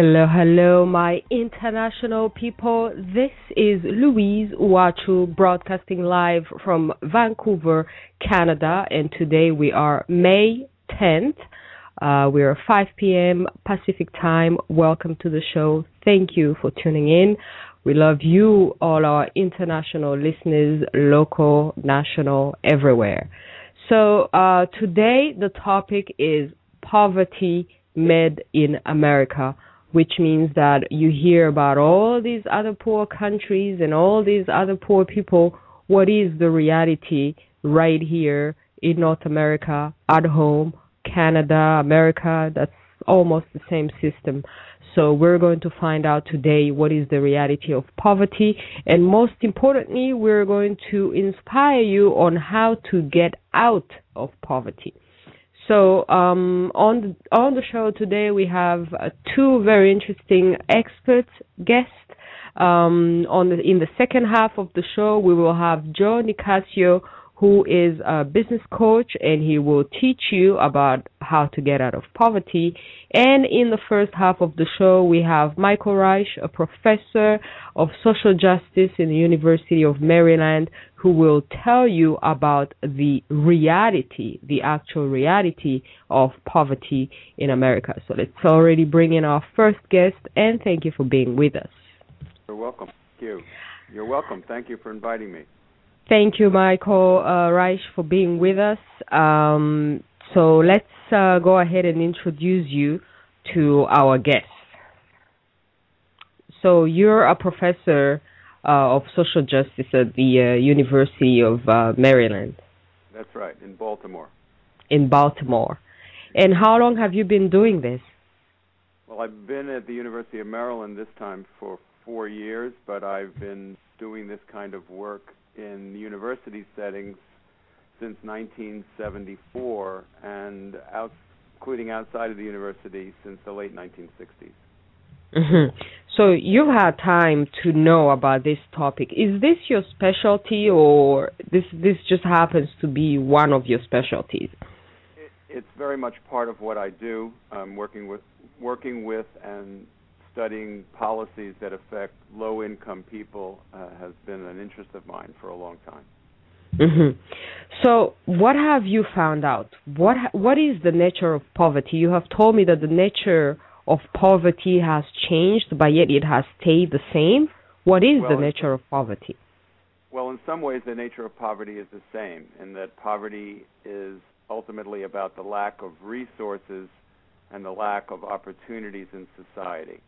Hello, hello, my international people. This is Louise Uwachu broadcasting live from Vancouver, Canada, and today we are May 10th. We are 5 p.m. Pacific time. Welcome to the show. Thank you for tuning in. We love you, all our international listeners, local, national, everywhere. So today the topic is poverty made in America, which means that you hear about all these other poor countries and all these other poor people. What is the reality right here in North America, at home, Canada, America? That's almost the same system. So we're going to find out today what is the reality of poverty, and most importantly, we're going to inspire you on how to get out of poverty. So on the show today, we have two very interesting expert guests. In the second half of the show, we will have Joe Nicasio, who is a business coach, and he will teach you about how to get out of poverty. And in the first half of the show, we have Michael Reich, a professor of social justice in the University of Maryland, who will tell you about the reality, the actual reality of poverty in America. So let's already bring in our first guest, and thank you for being with us. You're welcome. Thank you. You're welcome. Thank you for inviting me. Thank you, Michael Reich, for being with us. So let's go ahead and introduce you to our guests. So you're a professor of social justice at the University of Maryland. That's right, in Baltimore. In Baltimore. And how long have you been doing this? Well, I've been at the University of Maryland this time for 4 years, but I've been doing this kind of work in university settings since 1974, and including outside of the university since the late 1960s. Mm-hmm. So you've had time to know about this topic. Is this your specialty, or this just happens to be one of your specialties? It's very much part of what I do. Working with and studying policies that affect low-income people has been an interest of mine for a long time. Mm-hmm. So what have you found out? What is the nature of poverty? You have told me that the nature of poverty has changed, but yet it has stayed the same. What is the nature of poverty? Well, in some ways, the nature of poverty is the same, in that poverty is ultimately about the lack of resources and the lack of opportunities in society.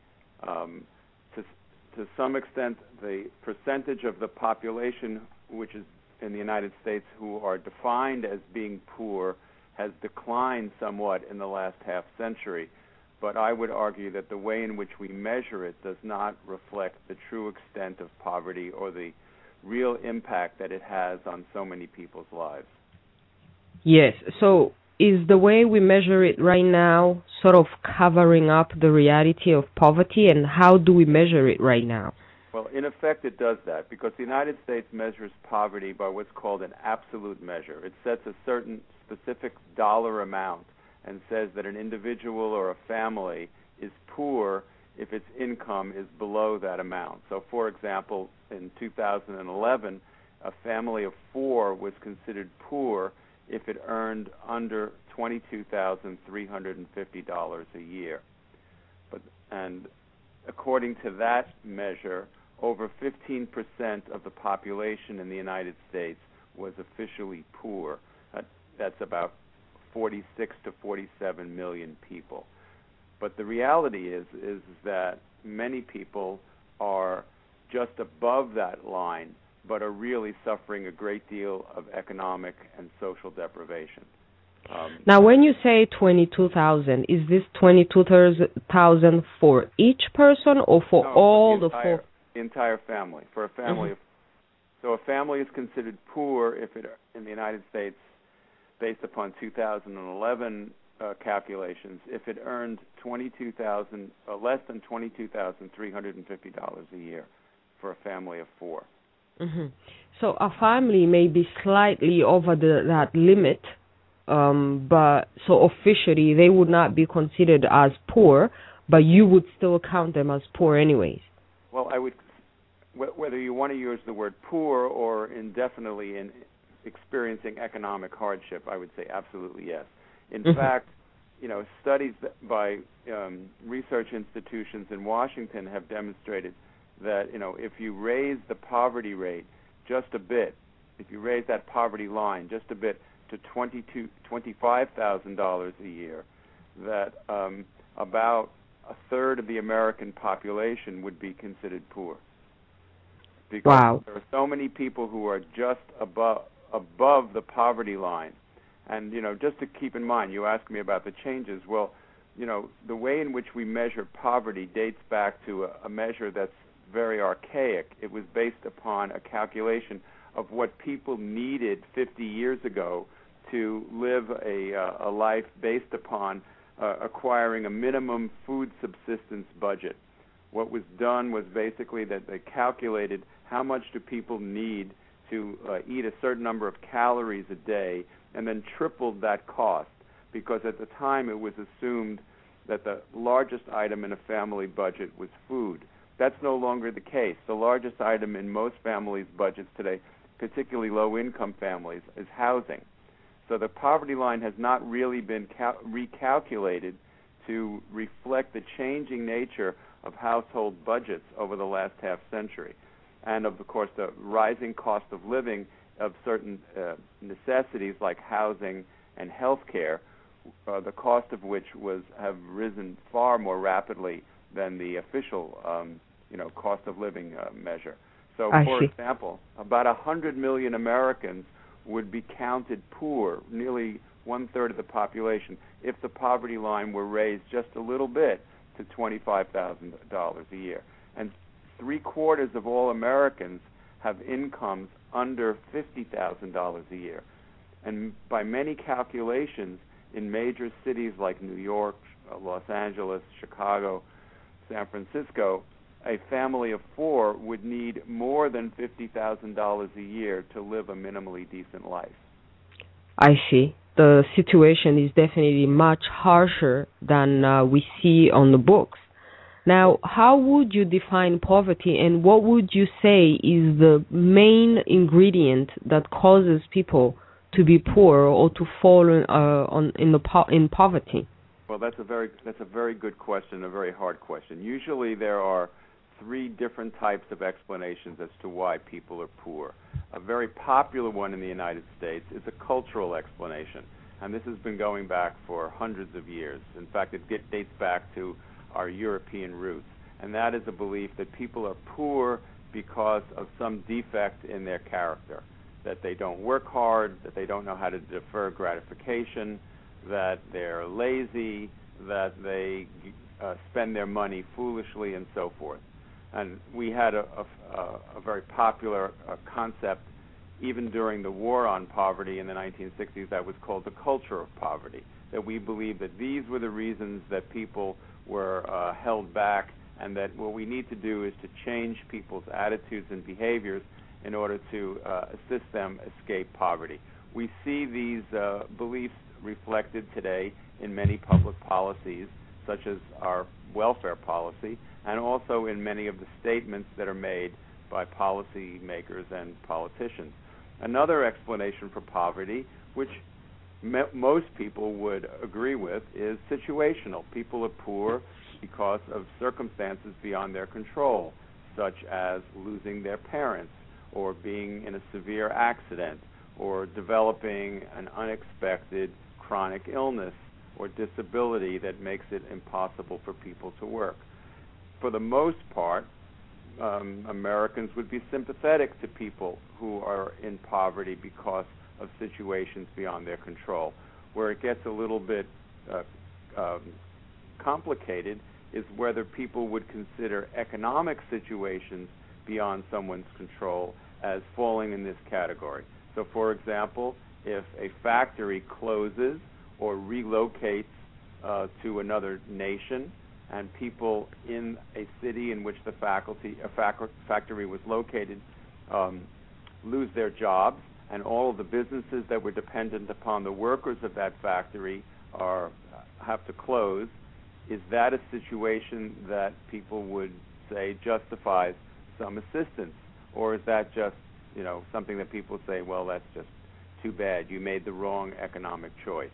To some extent, the percentage of the population which is in the United States who are defined as being poor has declined somewhat in the last half century, but I would argue that the way in which we measure it does not reflect the true extent of poverty or the real impact that it has on so many people's lives. Yes, so is the way we measure it right now sort of covering up the reality of poverty, and how do we measure it right now? Well, in effect, it does that, because the United States measures poverty by what's called an absolute measure. It sets a certain specific dollar amount and says that an individual or a family is poor if its income is below that amount. So, for example, in 2011, a family of 4 was considered poor if it earned under $22,350 a year. And according to that measure, over 15% of the population in the United States was officially poor. That's about 46 to 47 million people. But the reality is that many people are just above that line, but are really suffering a great deal of economic and social deprivation. Now, when you say 22,000, is this 22,000 for each person or for all the four? The entire family. For a family of, so a family is considered poor if it in the United States, based upon 2011 calculations, if it earned less than $22,350 a year for a family of 4. Mm-hmm. So a family may be slightly over that limit, but so officially they would not be considered as poor, but you would still count them as poor anyways. Well, I would, whether you want to use the word poor or indefinitely in experiencing economic hardship, I would say absolutely yes. In fact, studies by research institutions in Washington have demonstrated that, if you raise the poverty rate just a bit, if you raise that poverty line just a bit to $25,000 a year, that about a third of the American population would be considered poor. Because there are so many people who are just above the poverty line. And, just to keep in mind, you asked me about the changes. Well, the way in which we measure poverty dates back to a measure that's very archaic. It was based upon a calculation of what people needed 50 years ago to live a life based upon acquiring a minimum food subsistence budget. What was done was basically that they calculated how much do people need to eat a certain number of calories a day, and then tripled that cost, because at the time it was assumed that the largest item in a family budget was food. That's no longer the case. The largest item in most families' budgets today, particularly low-income families, is housing. So the poverty line has not really been recalculated to reflect the changing nature of household budgets over the last half century, and of course the rising cost of living of certain necessities like housing and health care, the cost of which have risen far more rapidly than the official cost of living measure. So, for example, about 100 million Americans would be counted poor, nearly one-third of the population, if the poverty line were raised just a little bit to $25,000 a year. And three-quarters of all Americans have incomes under $50,000 a year. And by many calculations, in major cities like New York, Los Angeles, Chicago, San Francisco, a family of four would need more than $50,000 a year to live a minimally decent life. I see. The situation is definitely much harsher than we see on the books. Now, how would you define poverty, and what would you say is the main ingredient that causes people to be poor or to fall in poverty? Well, that's a very good question, a very hard question. Usually there are three different types of explanations as to why people are poor. A very popular one in the United States is a cultural explanation, and this has been going back for hundreds of years. In fact, it dates back to our European roots, and that is a belief that people are poor because of some defect in their character, that they don't work hard, that they don't know how to defer gratification, that they're lazy, that they spend their money foolishly, and so forth. And we had a very popular concept even during the war on poverty in the 1960s that was called the culture of poverty, that we believed that these were the reasons that people were held back, and that what we need to do is to change people's attitudes and behaviors in order to assist them escape poverty. We see these beliefs reflected today in many public policies, such as our welfare policy, and also in many of the statements that are made by policy makers and politicians. Another explanation for poverty, which most people would agree with, is situational. People are poor because of circumstances beyond their control, such as losing their parents, or being in a severe accident, or developing an unexpected chronic illness or disability that makes it impossible for people to work. For the most part, Americans would be sympathetic to people who are in poverty because of situations beyond their control. Where it gets a little bit complicated is whether people would consider economic situations beyond someone's control as falling in this category. So, for example, if a factory closes or relocates to another nation, and people in a city in which the factory was located lose their jobs, and all of the businesses that were dependent upon the workers of that factory have to close, is that a situation that people would say justifies some assistance, or is that just, something that people say, well, that's just too bad, you made the wrong economic choice?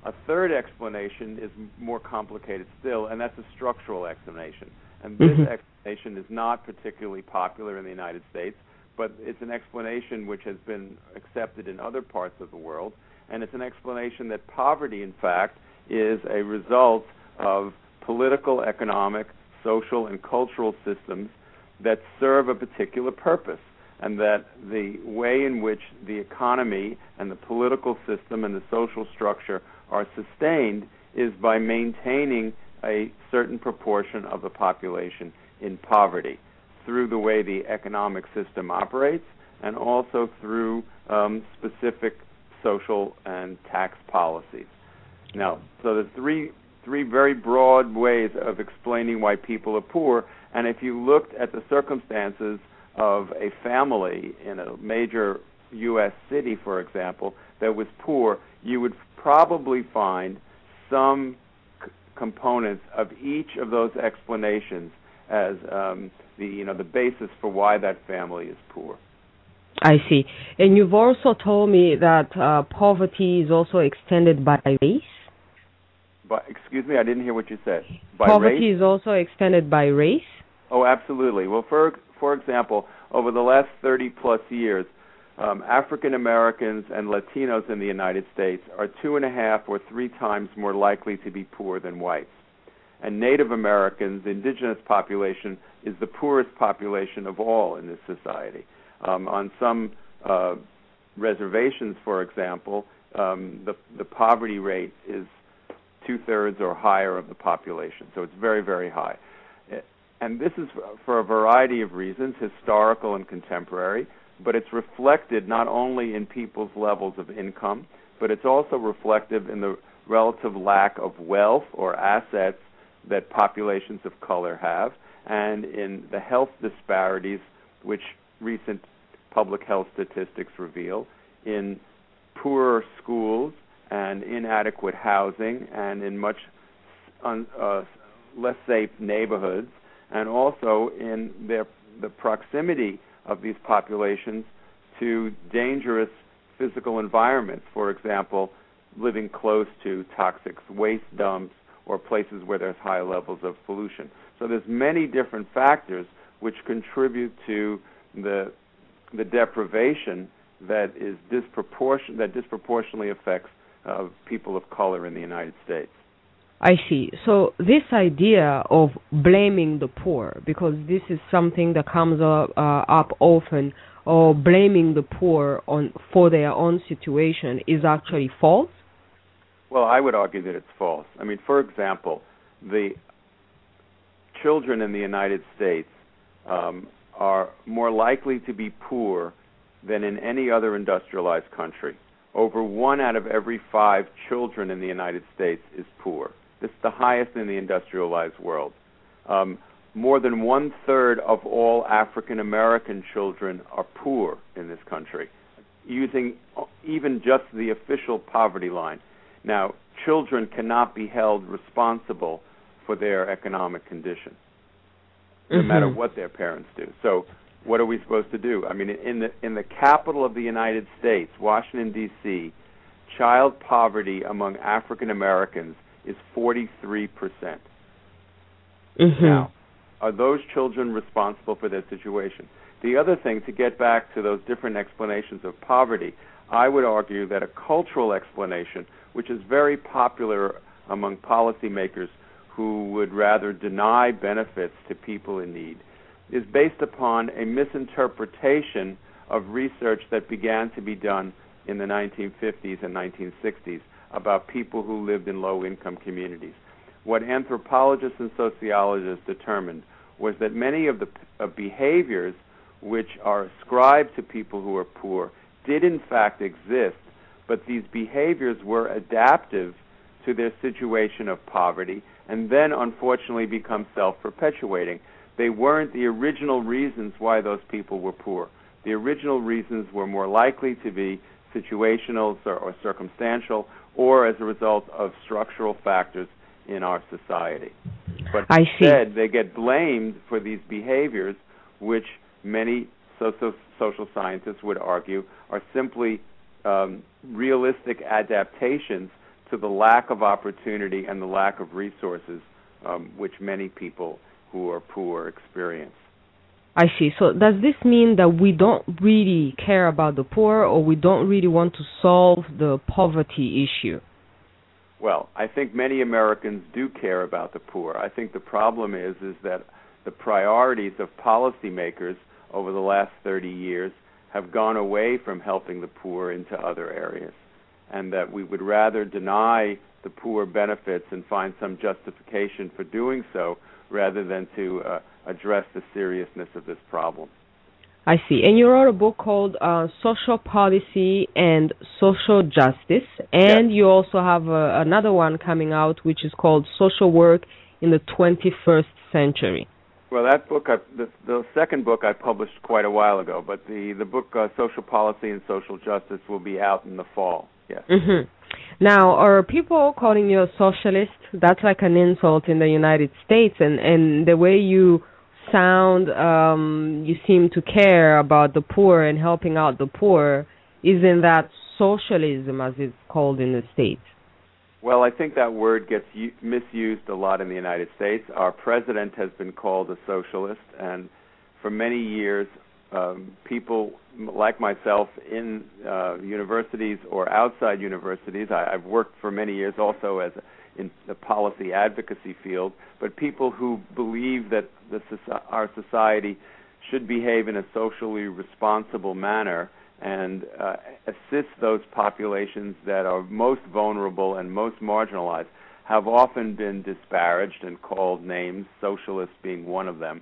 A third explanation is more complicated still, and that's a structural explanation. And this explanation is not particularly popular in the United States, but it's an explanation which has been accepted in other parts of the world, and it's an explanation that poverty, in fact, is a result of political, economic, social, and cultural systems that serve a particular purpose, and that the way in which the economy and the political system and the social structure are sustained is by maintaining a certain proportion of the population in poverty through the way the economic system operates, and also through specific social and tax policies. Now, so there's three very broad ways of explaining why people are poor, and if you looked at the circumstances of a family in a major U.S. city, for example, that was poor, you would probably find some components of each of those explanations as the basis for why that family is poor. I see. And you've also told me that poverty is also extended by race. But, excuse me, I didn't hear what you said. By poverty race? Is also extended by race? Oh, absolutely. Well, for example, over the last 30-plus years, African Americans and Latinos in the United States are 2.5 or 3 times more likely to be poor than whites. And Native Americans, the indigenous population, is the poorest population of all in this society. On some reservations, for example, the poverty rate is 2/3 or higher of the population. So it's very, very high. And this is for a variety of reasons, historical and contemporary, but it's reflected not only in people's levels of income, but it's also reflective in the relative lack of wealth or assets that populations of color have, and in the health disparities which recent public health statistics reveal, in poorer schools and inadequate housing and in much less safe neighborhoods, and also in the proximity of these populations to dangerous physical environments, for example, living close to toxic waste dumps or places where there's high levels of pollution. So there's many different factors which contribute to the deprivation that disproportionately affects people of color in the United States. I see. So this idea of blaming the poor, because this is something that comes up often, or blaming the poor for their own situation, is actually false? Well, I would argue that it's false. I mean, for example, the children in the United States are more likely to be poor than in any other industrialized country. Over 1 out of every 5 children in the United States is poor. This is the highest in the industrialized world. More than 1/3 of all African American children are poor in this country, using even just the official poverty line. Now, children cannot be held responsible for their economic condition, no matter what their parents do. So what are we supposed to do? I mean, in the capital of the United States, Washington, D.C., child poverty among African Americans is 43%. Now, are those children responsible for their situation? The other thing, to get back to those different explanations of poverty, I would argue that a cultural explanation, which is very popular among policymakers who would rather deny benefits to people in need, is based upon a misinterpretation of research that began to be done in the 1950s and 1960s about people who lived in low-income communities. What anthropologists and sociologists determined was that many of the behaviors which are ascribed to people who are poor did in fact exist, but these behaviors were adaptive to their situation of poverty and then unfortunately become self-perpetuating. They weren't the original reasons why those people were poor. The original reasons were more likely to be situational or circumstantial, or as a result of structural factors in our society. But I see. instead, they get blamed for these behaviors, which many social scientists would argue are simply realistic adaptations to the lack of opportunity and the lack of resources which many people who are poor experience. I see. So does this mean that we don't really care about the poor, or we don't really want to solve the poverty issue? Well, I think many Americans do care about the poor. I think the problem is that the priorities of policymakers over the last 30 years have gone away from helping the poor into other areas, and that we would rather deny the poor benefits and find some justification for doing so rather than to address the seriousness of this problem. I see. And you wrote a book called Social Policy and Social Justice, and Yes. you also have another one coming out which is called Social Work in the 21st Century. Well, that book, the second book I published quite a while ago, but the book Social Policy and Social Justice will be out in the fall, yes. Mm-hmm. Now, are people calling you a socialist? That's like an insult in the United States, and the way you sound, you seem to care about the poor and helping out the poor. Isn't that socialism, as it's called in the States? Well, I think that word gets misused a lot in the United States. Our president has been called a socialist, and for many years, people like myself in universities or outside universities, I've worked for many years also in the policy advocacy field, but people who believe that our society should behave in a socially responsible manner and assist those populations that are most vulnerable and most marginalized have often been disparaged and called names, socialist being one of them,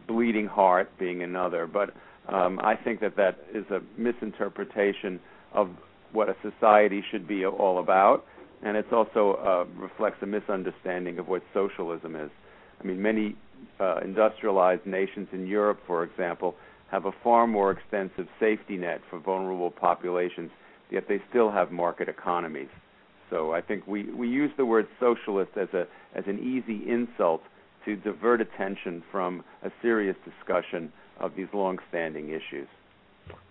bleeding heart being another. But I think that is a misinterpretation of what a society should be all about, and it also reflects a misunderstanding of what socialism is. I mean, many industrialized nations in Europe, for example, have a far more extensive safety net for vulnerable populations, yet they still have market economies. So I think we use the word socialist as an easy insult to divert attention from a serious discussion of these long-standing issues.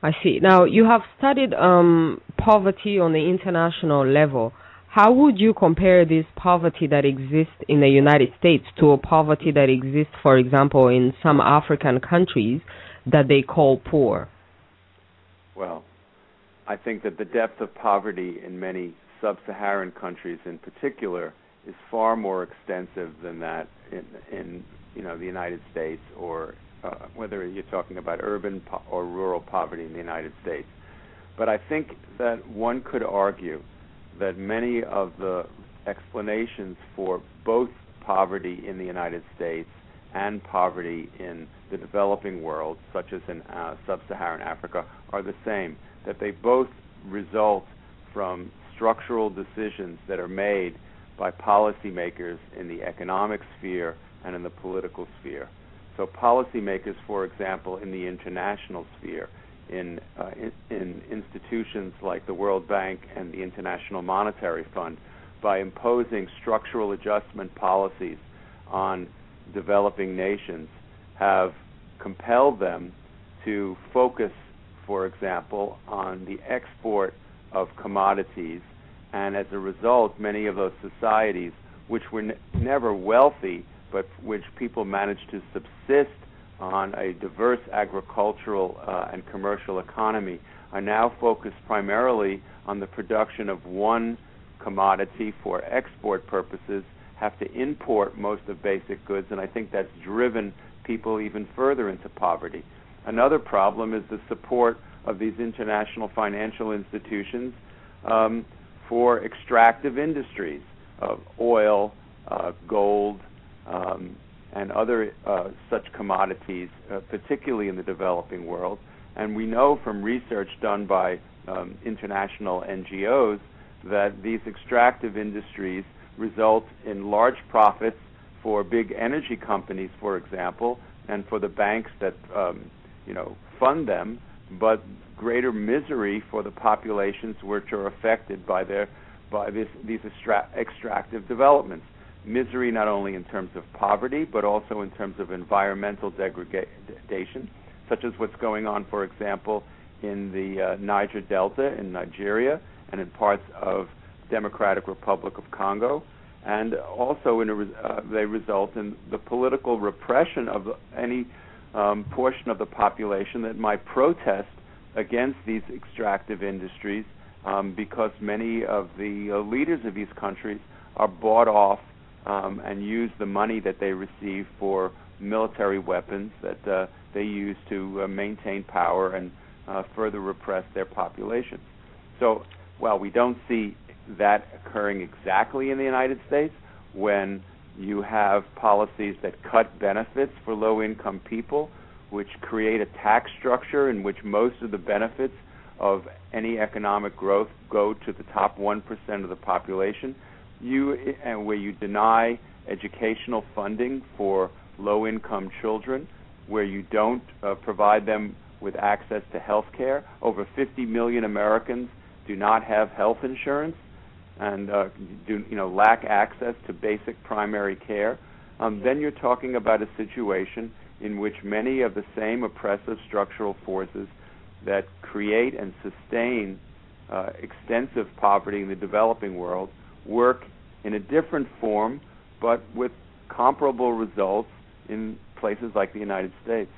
I see. Now, you have studied poverty on the international level. How would you compare this poverty that exists in the United States to a poverty that exists, for example, in some African countries that they call poor? Well, I think that the depth of poverty in many sub-Saharan countries in particular is far more extensive than that in the United States, or whether you're talking about urban or rural poverty in the United States. But I think that one could argue that many of the explanations for both poverty in the United States and poverty in the developing world, such as in sub-Saharan Africa, are the same, that they both result from structural decisions that are made by policymakers in the economic sphere and in the political sphere. So policymakers, for example, in the international sphere, in institutions like the World Bank and the International Monetary Fund, by imposing structural adjustment policies on developing nations, have compelled them to focus, for example, on the export of commodities, and as a result, many of those societies, which were never wealthy, but which people managed to subsist on a diverse agricultural and commercial economy, are now focused primarily on the production of one commodity for export purposes, have to import most of basic goods, and I think that's driven people even further into poverty. Another problem is the support of these international financial institutions for extractive industries of oil, gold, and other such commodities, particularly in the developing world. And we know from research done by international NGOs that these extractive industries result in large profits for big energy companies, for example, and for the banks that fund them, but greater misery for the populations which are affected by these extractive developments. misery not only in terms of poverty, but also in terms of environmental degradation, such as what's going on, for example, in the Niger Delta in Nigeria and in parts of Democratic Republic of Congo. And also they result in the political repression of any portion of the population that might protest against these extractive industries, because many of the leaders of these countries are bought off and use the money that they receive for military weapons that they use to maintain power and further repress their populations. So while we don't see that occurring exactly in the United States, when you have policies that cut benefits for low-income people, which create a tax structure in which most of the benefits of any economic growth go to the top 1% of the population, and where you deny educational funding for low-income children, where you don't provide them with access to health care. Over 50 million Americans do not have health insurance and lack access to basic primary care. Then you're talking about a situation in which many of the same oppressive structural forces that create and sustain extensive poverty in the developing world work in a different form, but with comparable results in places like the United States.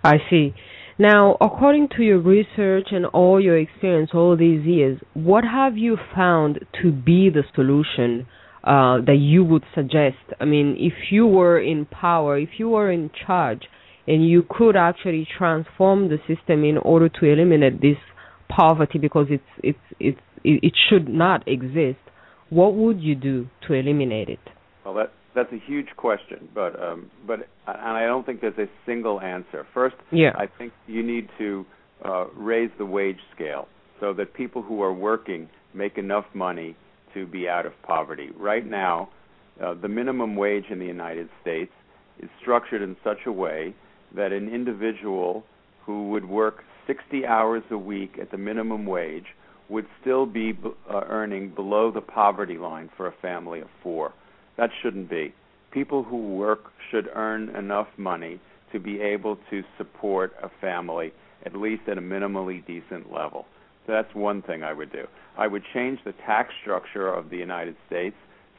I see. Now, according to your research and all your experience all these years, what have you found to be the solution that you would suggest? I mean, if you were in power, if you were in charge, and you could actually transform the system in order to eliminate this poverty, because it should not exist, what would you do to eliminate it? Well, that's a huge question, but I don't think there's a single answer. First, I think you need to raise the wage scale so that people who are working make enough money to be out of poverty. Right now, the minimum wage in the United States is structured in such a way that an individual who would work 60 hours a week at the minimum wage would still be earning below the poverty line for a family of four. That shouldn't be. People who work should earn enough money to be able to support a family, at least at a minimally decent level. So that's one thing I would do. I would change the tax structure of the United States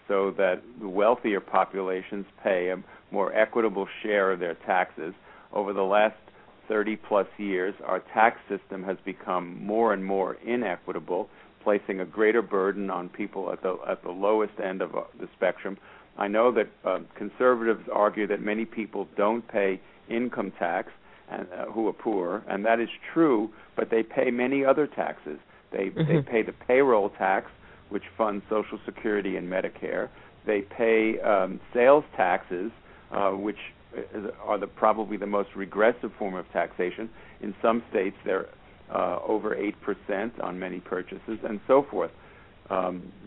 so that the wealthier populations pay a more equitable share of their taxes. Over the last 30-plus years, our tax system has become more and more inequitable, placing a greater burden on people at the lowest end of the spectrum. I know that conservatives argue that many people don't pay income tax and who are poor, and that is true, but they pay many other taxes. They pay the payroll tax, which funds Social Security and Medicare. They pay sales taxes, which are probably the most regressive form of taxation. In some states, they're over 8% on many purchases, and so forth.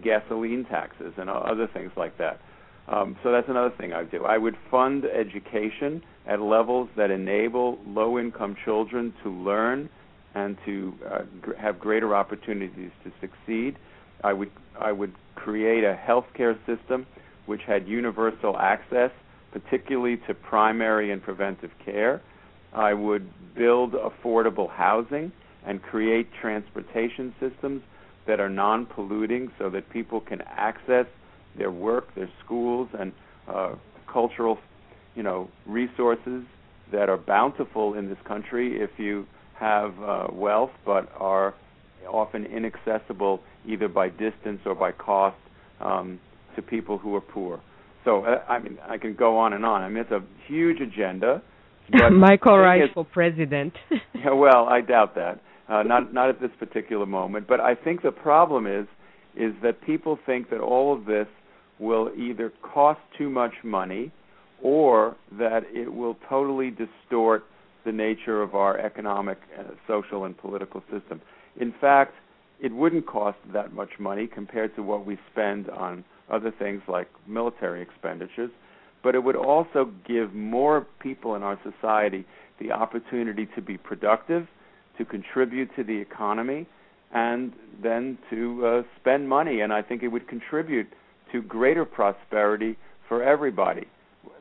Gasoline taxes and other things like that. So that's another thing I would do. I would fund education at levels that enable low-income children to learn and to have greater opportunities to succeed. I would create a healthcare system which had universal access, particularly to primary and preventive care. I would build affordable housing and create transportation systems that are non-polluting so that people can access their work, their schools, and cultural, resources that are bountiful in this country if you have wealth, but are often inaccessible either by distance or by cost to people who are poor. So, I can go on and on. It's a huge agenda. But Michael Rice for president. Yeah, well, I doubt that. Not at this particular moment. But I think the problem is that people think that all of this will either cost too much money or that it will totally distort the nature of our economic, social, and political system. In fact, it wouldn't cost that much money compared to what we spend on other things like military expenditures, but it would also give more people in our society the opportunity to be productive, to contribute to the economy, and then to spend money. And I think it would contribute to greater prosperity for everybody.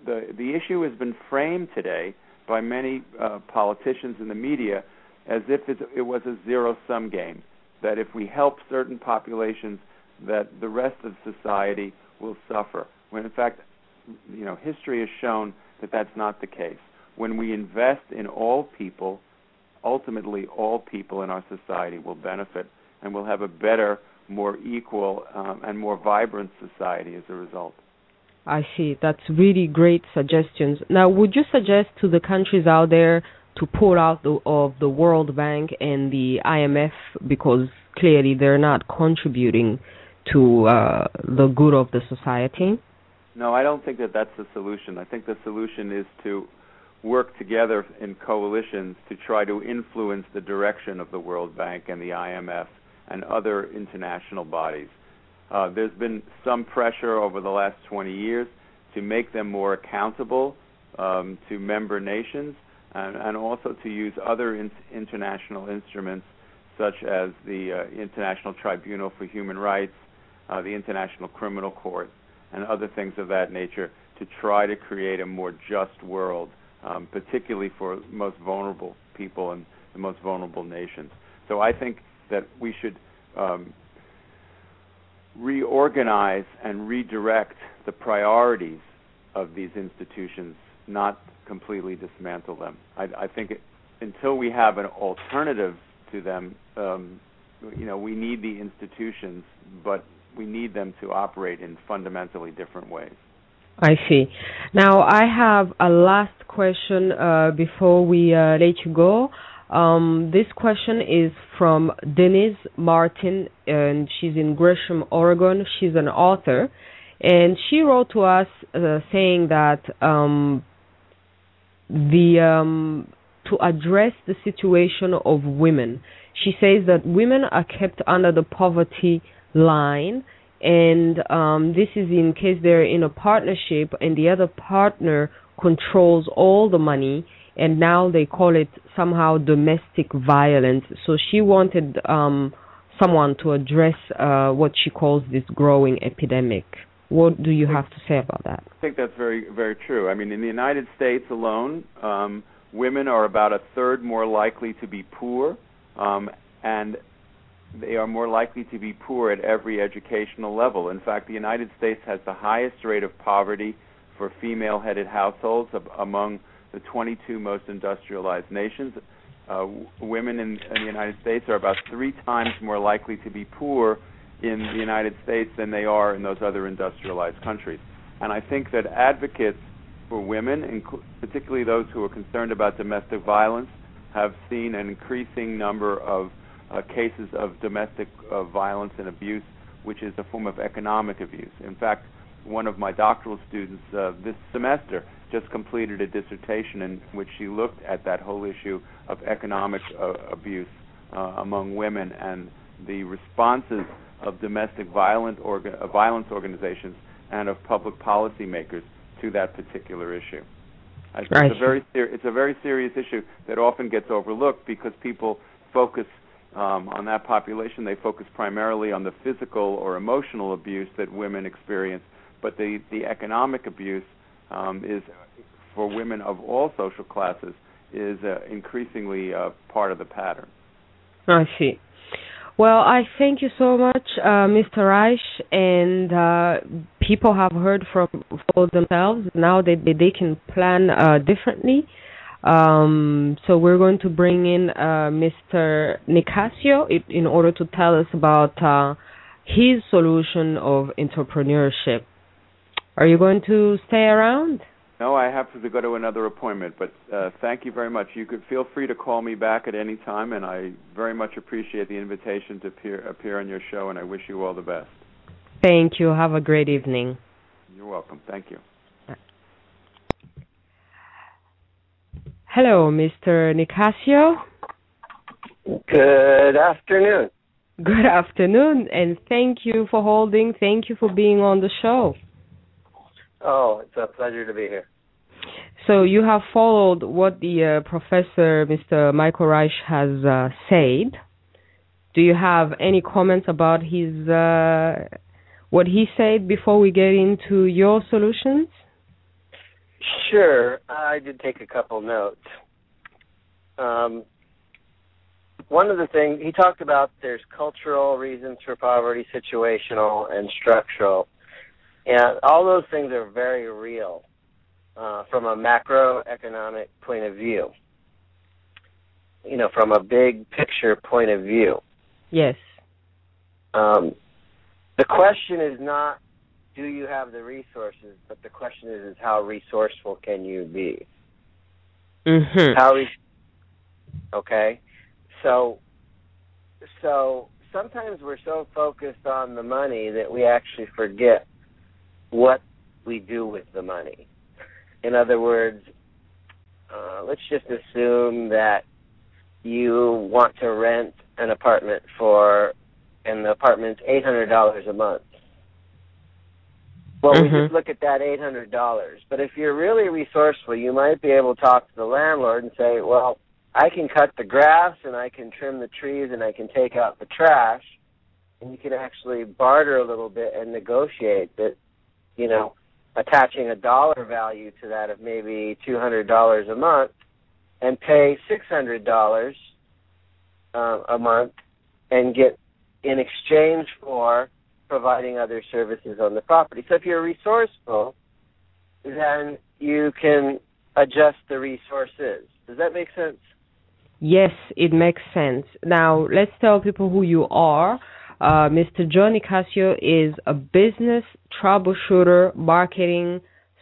The issue has been framed today by many politicians in the media as if it was a zero-sum game, that if we help certain populations, that the rest of society will suffer. When in fact, history has shown that that's not the case. When we invest in all people, ultimately all people in our society will benefit, and we'll have a better, more equal, and more vibrant society as a result. I see. That's really great suggestions. Now, would you suggest to the countries out there to pull out of the World Bank and the IMF because clearly they're not contributing to the good of the society? No, I don't think that that's the solution. I think the solution is to work together in coalitions to try to influence the direction of the World Bank and the IMF and other international bodies. There's been some pressure over the last 20 years to make them more accountable to member nations and also to use other international instruments such as the International Tribunal for Human Rights, the International Criminal Court, and other things of that nature to try to create a more just world, particularly for most vulnerable people and the most vulnerable nations. So I think that we should reorganize and redirect the priorities of these institutions, not completely dismantle them. I think until we have an alternative to them, we need the institutions, but we need them to operate in fundamentally different ways. I see. Now, I have a last question before we let you go. This question is from Denise Martin, and she's in Gresham, Oregon. She's an author, and she wrote to us saying that to address the situation of women, she says that women are kept under the poverty line, and this is in case they're in a partnership and the other partner controls all the money, and now they call it somehow domestic violence. So she wanted someone to address what she calls this growing epidemic. What do you have to say about that? I think that's very, very true. I mean, in the United States alone, women are about a third more likely to be poor, and they are more likely to be poor at every educational level. In fact, the United States has the highest rate of poverty for female-headed households among the 22 most industrialized nations. Women in the United States are about 3 times more likely to be poor in the United States than they are in those other industrialized countries. And I think that advocates for women, particularly those who are concerned about domestic violence, have seen an increasing number of cases of domestic violence and abuse, which is a form of economic abuse. In fact, one of my doctoral students this semester just completed a dissertation in which she looked at that whole issue of economic abuse among women and the responses of domestic violence organizations and of public policymakers to that particular issue. It's a very serious issue that often gets overlooked because people focus on that population. They focus primarily on the physical or emotional abuse that women experience, but the economic abuse is, for women of all social classes, is increasingly part of the pattern. I see. Well, I thank you so much, Mr. Reich, and people have heard for themselves. Now they can plan differently. So we're going to bring in Mr. Nicasio in order to tell us about his solution of entrepreneurship. Are you going to stay around? No, I have to go to another appointment, but thank you very much. You could feel free to call me back at any time, and I very much appreciate the invitation to appear on your show, and I wish you all the best. Thank you. Have a great evening. You're welcome. Thank you. Hello, Mr. Nicasio. Good afternoon. Good afternoon, and thank you for holding. Thank you for being on the show. Oh, it's a pleasure to be here. So you have followed what the professor, Mr. Michael Reich, has said. Do you have any comments about his what he said before we get into your solutions? Sure. I did take a couple notes. One of the things he talked about, there's cultural reasons for poverty, situational, and structural. And all those things are very real from a macroeconomic point of view, from a big picture point of view. Yes. The question is not, do you have the resources, but the question is how resourceful can you be? Mm-hmm. Okay? So sometimes we're so focused on the money that we actually forget what we do with the money. In other words, let's just assume that you want to rent an apartment and the apartment's $800 a month. Well, we just look at that $800. But if you're really resourceful, you might be able to talk to the landlord and say, well, I can cut the grass and I can trim the trees and I can take out the trash. And you can actually barter a little bit and negotiate that, attaching a dollar value to that of maybe $200 a month and pay $600 a month and get in exchange for providing other services on the property. So if you're resourceful, then you can adjust the resources. Does that make sense? Yes, it makes sense. Now, let's tell people who you are. Mr. Joe Nicasio is a business troubleshooter, marketing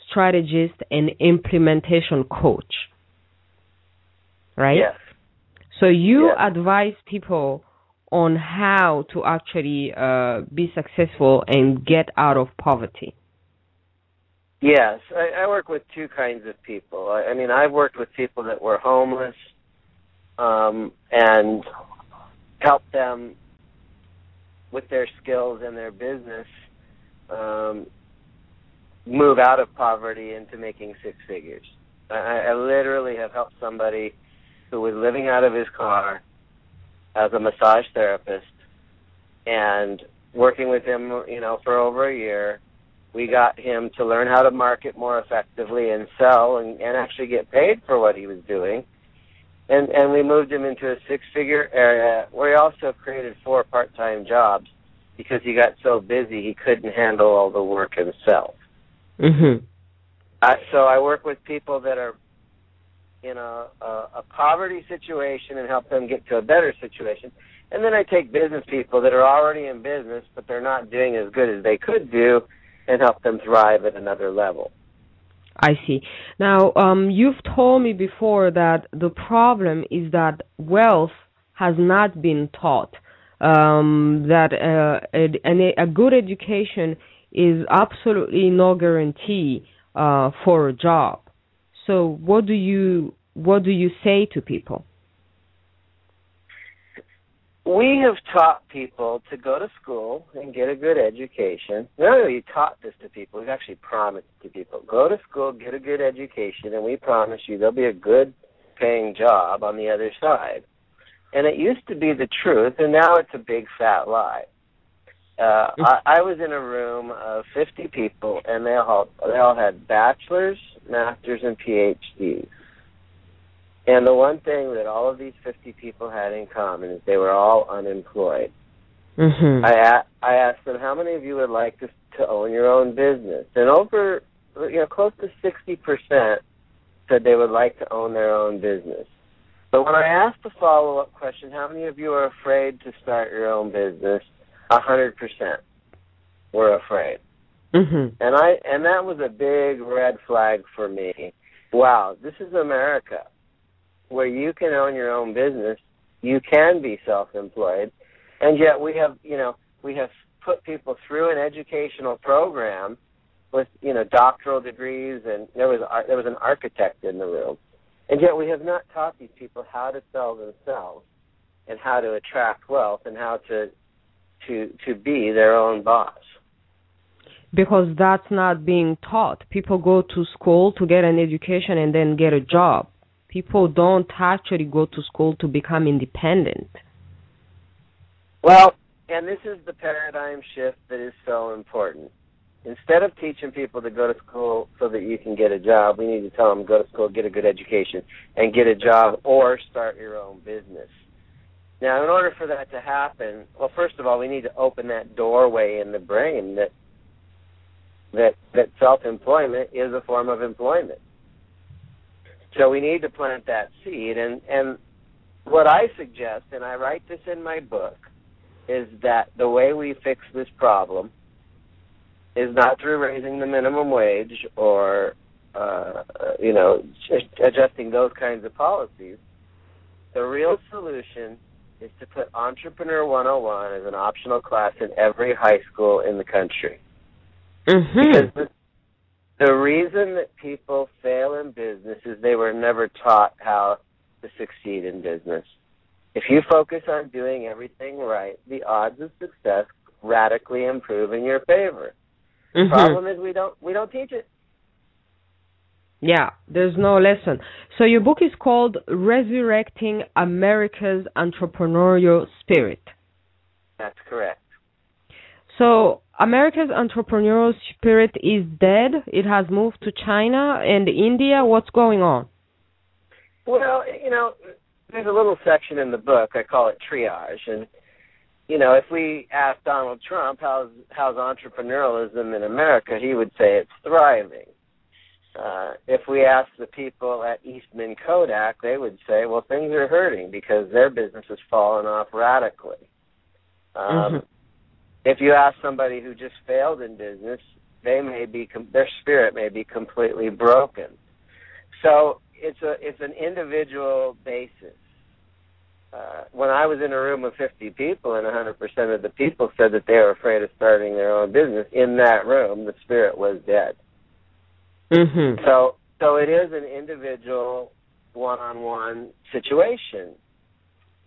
strategist, and implementation coach. Right? Yes. So you advise people on how to actually be successful and get out of poverty. Yes. I work with two kinds of people. I've worked with people that were homeless and helped them with their skills and their business move out of poverty into making six figures. I literally have helped somebody who was living out of his car as a massage therapist, and working with him, for over a year, we got him to learn how to market more effectively and sell and actually get paid for what he was doing. And we moved him into a six-figure area where he also created 4 part-time jobs because he got so busy he couldn't handle all the work himself. Mm-hmm. So I work with people that are in a poverty situation and help them get to a better situation. And then I take business people that are already in business, but they're not doing as good as they could do, and help them thrive at another level. I see. Now, you've told me before that the problem is that wealth has not been taught, that a good education is absolutely no guarantee for a job. So what do you say to people? We have taught people to go to school and get a good education. Not only taught this to people, we've actually promised to people, go to school, get a good education, and we promise you there'll be a good paying job on the other side. And it used to be the truth, and now it's a big fat lie. I was in a room of 50 people, and they all had bachelor's, master's, and PhDs. And the one thing that all of these 50 people had in common is they were all unemployed. Mm-hmm. I asked them, how many of you would like to own your own business? And over, close to 60% said they would like to own their own business. But when I asked the follow-up question, how many of you are afraid to start your own business, 100% were afraid. Mm-hmm. And that was a big red flag for me. Wow, this is America, where you can own your own business, you can be self-employed, and yet we have put people through an educational program with, doctoral degrees, and there was an architect in the room, and yet we have not taught these people how to sell themselves and how to attract wealth and how to be their own boss. Because that's not being taught. People go to school to get an education and then get a job. People don't actually go to school to become independent. Well, And this is the paradigm shift that is so important. Instead of teaching people to go to school so that you can get a job, we need to tell them go to school, get a good education, and get a job or start your own business. Now, in order for that to happen, well, first of all, we need to open that doorway in the brain that self-employment is a form of employment. So we need to plant that seed. And what I suggest, and I write this in my book, is that the way we fix this problem is not through raising the minimum wage or, adjusting those kinds of policies. The real solution is to put Entrepreneur 101 as an optional class in every high school in the country. Mm-hmm. Because the reason that people fail in business is they were never taught how to succeed in business. If you focus on doing everything right, the odds of success radically improve in your favor. The problem is we don't teach it. Yeah, there's no lesson. So your book is called Resurrecting America's Entrepreneurial Spirit. That's correct. So America's entrepreneurial spirit is dead. It has moved to China and India. What's going on? Well, there's a little section in the book, I call it triage, and if we ask Donald Trump how's entrepreneurialism in America, he would say it's thriving. If we ask the people at Eastman Kodak, they would say, well, things are hurting because their business has fallen off radically. If you ask somebody who just failed in business, their spirit may be completely broken. So it's an individual basis. When I was in a room of 50 people and 100% of the people said that they were afraid of starting their own business, in that room, the spirit was dead. Mm-hmm. So it is an individual, one-on-one situation.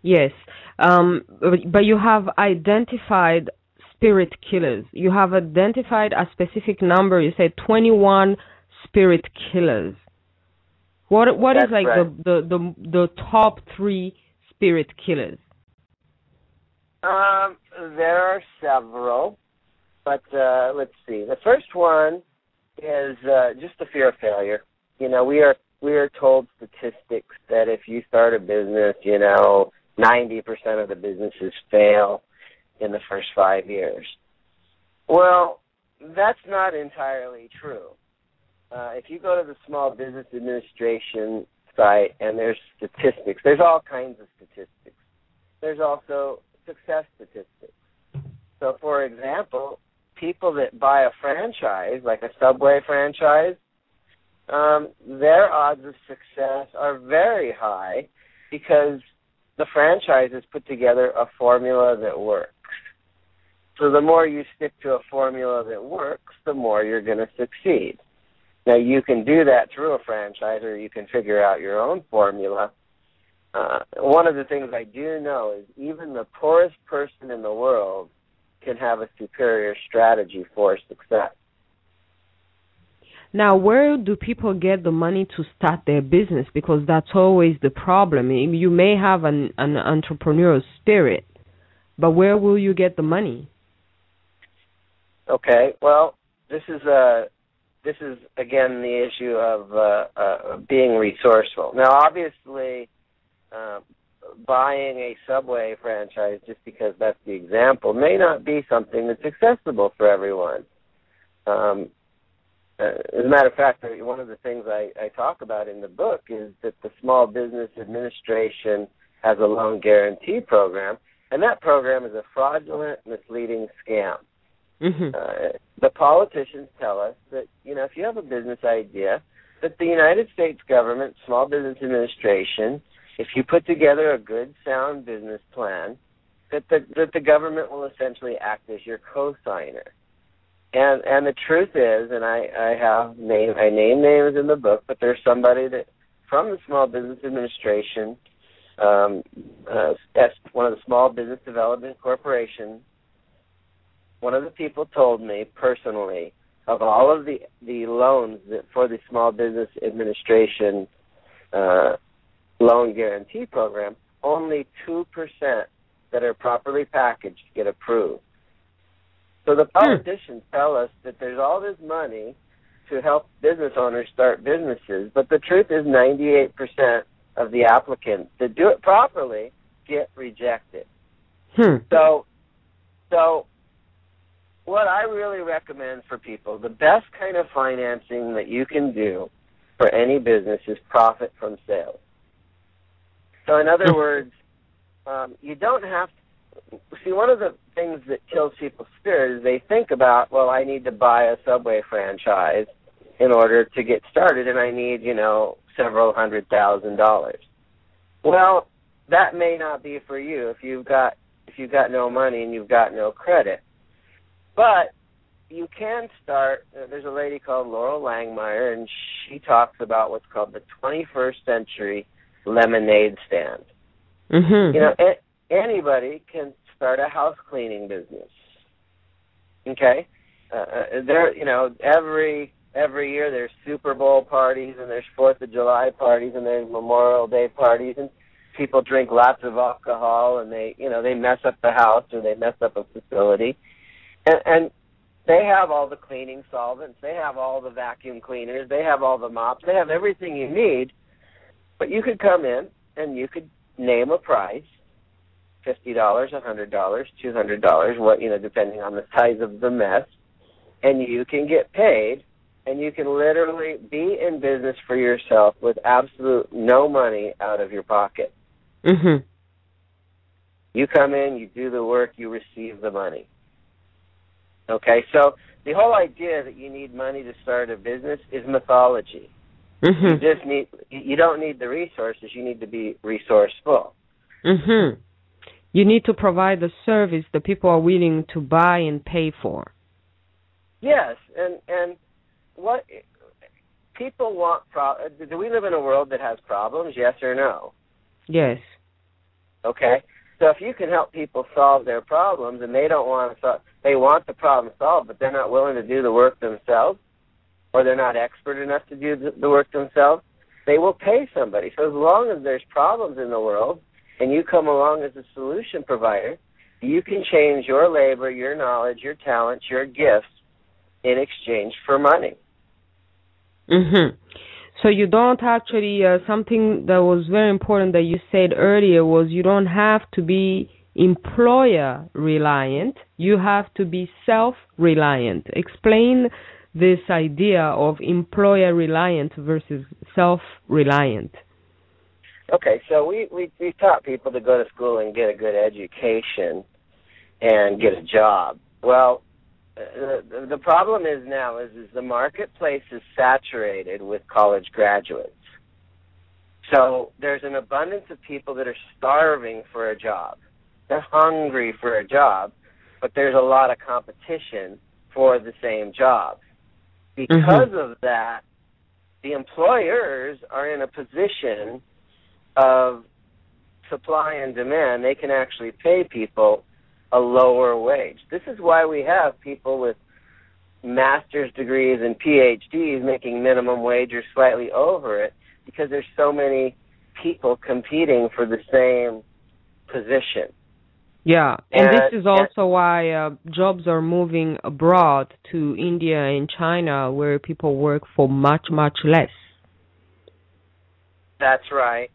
Yes, but you have identified spirit killers. You have identified a specific number. You said 21 spirit killers. What is like right. the top 3 spirit killers? There are several, but let's see. The first one is just the fear of failure. We are told statistics that if you start a business, 90% of the businesses fail in the first 5 years. Well, that's not entirely true. If you go to the Small Business Administration site and there's statistics, there's all kinds of statistics. There's also success statistics. So, for example, people that buy a franchise, like a Subway franchise, their odds of success are very high because the franchise has put together a formula that works. So the more you stick to a formula that works, the more you're going to succeed. Now, you can do that through a franchise, or you can figure out your own formula. One of the things I do know is even the poorest person in the world can have a superior strategy for success. Now, where do people get the money to start their business? Because that's always the problem. You may have an entrepreneurial spirit, but where will you get the money? Okay, well, this is again the issue of being resourceful. Now, obviously, buying a Subway franchise, just because that's the example, may not be something that's accessible for everyone. As a matter of fact, one of the things I talk about in the book is that the Small Business Administration has a loan guarantee program, and that program is a fraudulent, misleading scam. Mm-hmm. The politicians tell us that, if you have a business idea, that the United States government, Small Business Administration, if you put together a good, sound business plan, that the government will essentially act as your co-signer. And the truth is, and I name names in the book, but there's somebody that from the Small Business Administration, that's one of the Small Business Development Corporation. One of the people told me personally, of all of the loans that for the Small Business Administration loan guarantee program, only 2% that are properly packaged get approved. So the politicians tell us that there's all this money to help business owners start businesses, but the truth is 98% of the applicants that do it properly get rejected. So what I really recommend for people, the best kind of financing that you can do for any business is profit from sales. So in other words, you don't have to, see, one of the things that kills people's spirit is they think about, well, I need to buy a Subway franchise in order to get started, and I need, several $100,000. Well, that may not be for you if you've got no money and you've got no credit. But you can start, there's a lady called Laurel Langmeyer, and she talks about what's called the 21st century lemonade stand. Anybody can start a house cleaning business. Okay? Every year there's Super Bowl parties, and there's 4th of July parties, and there's Memorial Day parties, and people drink lots of alcohol, and they mess up the house or they mess up a facility. And they have all the cleaning solvents, they have all the vacuum cleaners, they have all the mops, they have everything you need. But you could come in and you could name a price, $50, $100, $200, depending on the size of the mess, and you can get paid, and you can literally be in business for yourself with absolute no money out of your pocket. You come in, you do the work, you receive the money. Okay, so the whole idea that you need money to start a business is mythology. You don't need the resources, you need to be resourceful. You need to provide the service that people are willing to buy and pay for. Yes, and what people want, do we live in a world that has problems, yes or no? Yes. Okay, so if you can help people solve their problems, and they don't want to solve, they want the problem solved, but they're not willing to do the work themselves, or they're not expert enough to do the work themselves, they will pay somebody. So as long as there's problems in the world, and you come along as a solution provider, you can change your labor, your knowledge, your talents, your gifts in exchange for money. So you don't actually, something that was very important that you said earlier was you don't have to be employer-reliant, you have to be self-reliant. Explain this idea of employer-reliant versus self-reliant. Okay, so we taught people to go to school and get a good education and get a job. Well, the problem is now is the marketplace is saturated with college graduates. So there's an abundance of people that are starving for a job. They're hungry for a job, but there's a lot of competition for the same job. Because of that, the employers are in a position of supply and demand. They can actually pay people a lower wage. This is why we have people with master's degrees and PhDs making minimum wage or slightly over it, because there's so many people competing for the same position. Yeah, and this is also why jobs are moving abroad to India and China, where people work for much, much less. That's right.